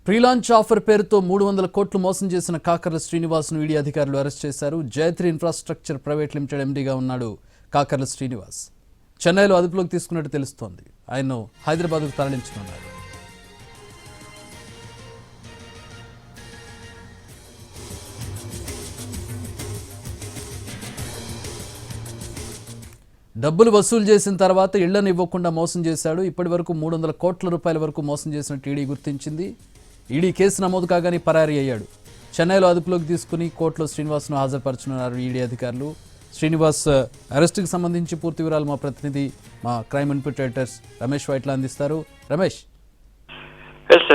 ప్రీలాంచ్ offer పేరుతో 300 కోట్లు మోసం చేసిన కాకర్ల శ్రీనివాస్ను ఈడీ అధికారులు అరెస్ట్ చేశారు. జయత్రి ఇన్ఫ్రాస్ట్రక్చర్ ప్రైవేట్ లిమిటెడ్ ఎండీగా ఉన్నాడు కాకర్ల శ్రీనివాస్. చెన్నైలో అదుపులోకి తీసుకున్నట్టు తెలుస్తోంది. ఆయన్ను హైదరాబాద్కు తరలించనున్నారు. డబ్బులు వసూలు చేసిన తర్వాత ఇళ్లను ఇవ్వకుండా మోసం చేశాడు. ఇప్పటి వరకు 300 కోట్ల రూపాయల వరకు మోసం చేసినట్టు ఈడీ గుర్తించింది. ఈడీ కేసు నమోదు కాగానే పరారీ అయ్యాడు. చెన్నైలో అదుపులోకి తీసుకుని కోర్టులో శ్రీనివాస్ను హాజరుపరచనున్నారు ఈడీ అధికారులు. శ్రీనివాస్ అరెస్టుకు సంబంధించి పూర్తి వివరాలు మా ప్రతినిధి, మా crime input editor Ramesh Vaitla అందిస్తారు. రమేష్,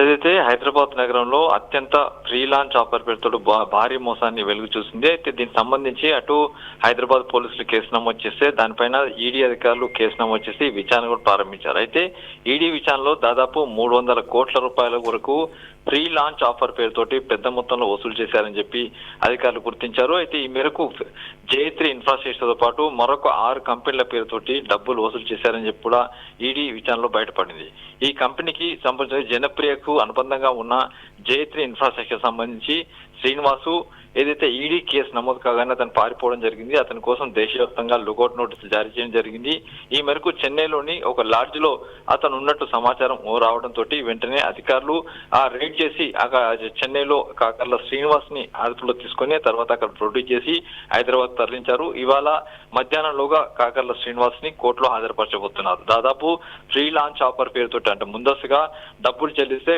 ఏదైతే హైదరాబాద్ నగరంలో అత్యంత ప్రీలాంచ్ ఆఫర్ పేరుతో భారీ మోసాన్ని వెలుగు చూసింది. అయితే దీనికి సంబంధించి అటు హైదరాబాద్ పోలీసులు కేసు నమోదు చేస్తే దానిపైన ఈడీ అధికారులు కేసు నమోదు చేసి విచారణ కూడా ప్రారంభించారు. అయితే ఈడీ విచారణలో దాదాపు 300 కోట్ల రూపాయల వరకు ప్రీ లాంచ్ ఆఫర్ పేరుతోటి పెద్ద మొత్తంలో వసూలు చేశారని చెప్పి అధికారులు గుర్తించారు. అయితే ఈ మేరకు జయత్రి ఇన్ఫ్రాస్ట్రక్చర్తో పాటు మరొక 6 కంపెనీల పేరుతోటి డబ్బులు వసూలు చేశారని చెప్పి కూడా ఈడీ విచారణలో బయటపడింది. ఈ కంపెనీకి సంబంధించిన జనప్రియకు అనుబంధంగా ఉన్న జయత్రి ఇన్ఫ్రాస్ట్రక్చర్ సంబంధించి శ్రీనివాసు ఏదైతే ఈడీ కేసు నమోదు కాగానే అతను పారిపోవడం జరిగింది. అతని కోసం దేశవ్యాప్తంగా లుకౌట్ నోటీసులు జారీ చేయడం జరిగింది. ఈ మేరకు చెన్నైలోని ఒక లాడ్జ్ లో అతను ఉన్నట్టు సమాచారం రావడంతో వెంటనే అధికారులు రైడ్ చేసి చెన్నైలో కాకర్ల శ్రీనివాస్ ని అదుపులో తీసుకొని తర్వాత అక్కడ ప్రొడ్యూస్ చేసి హైదరాబాద్ తరలించారు. ఇవాళ మధ్యాహ్నంలోగా కాకర్ల శ్రీనివాస్ ని కోర్టులో హాజరుపరచబోతున్నారు. దాదాపు ఫ్రీ లాంచ్ ఆఫర్ పేరుతో అంటే ముందస్తుగా డబ్బులు చెల్లిస్తే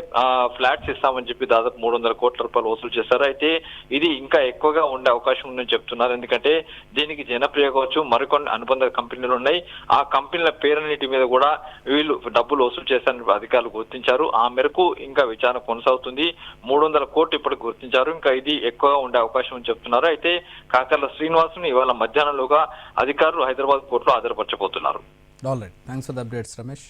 ఫ్లాట్స్ ఇస్తామని చెప్పి దాదాపు 300 కోట్ల రూపాయలు వసూలు చేశారు. అయితే ఇది ఇంకా ఎక్కువగా ఉండే అవకాశం ఉందని చెప్తున్నారు. ఎందుకంటే దీనికి జనప్రియ కావచ్చు, మరికొన్ని అనుబంధ కంపెనీలు ఉన్నాయి. ఆ కంపెనీల పేరున్నిటి మీద కూడా వీళ్ళు డబ్బులు వసూలు చేశారని అధికారులు గుర్తించారు. ఆ మేరకు ఇంకా విచారణ కొనసాగుతుంది. 300 కోట్లు ఇప్పటికి గుర్తించారు. ఇంకా ఇది ఎక్కువగా ఉండే అవకాశం అని చెప్తున్నారు. అయితే కాకర్ల శ్రీనివాస్ ను ఇవాళ మధ్యాహ్నంలోగా అధికారులు హైదరాబాద్ కోర్టులో హాజరుపరచబోతున్నారు. All right, thanks for the updates Ramesh.